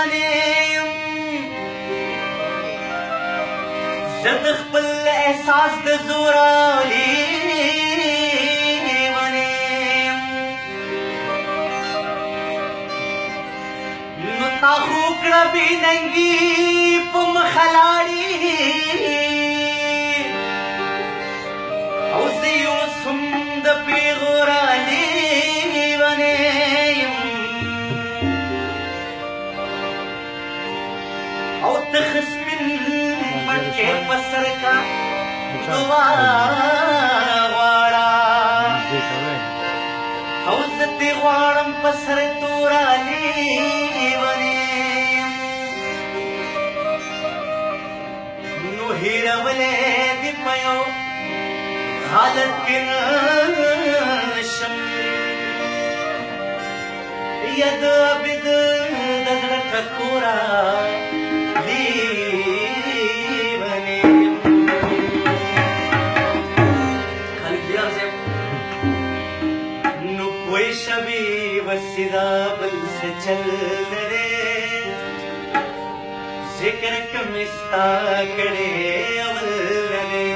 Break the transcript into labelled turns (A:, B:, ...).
A: روانه زه د خپل احساس د زوره لیونی نو تا خو کړه بې ننګي په مخه لاړې او زه یې اوس هم د پېغوره لیونی او ته ښه سپین مټکې په سر کا دعا غواړه او زه دې غواړم په سر توره لیونی نو هېرولی دې په یو حالت کې نشم یا د عبد د زړه ټکوره لیونی خلګیار صاحب نو کوئی شبی وسیدا بل سے چل رے ذکر کمستا کڑے اول رے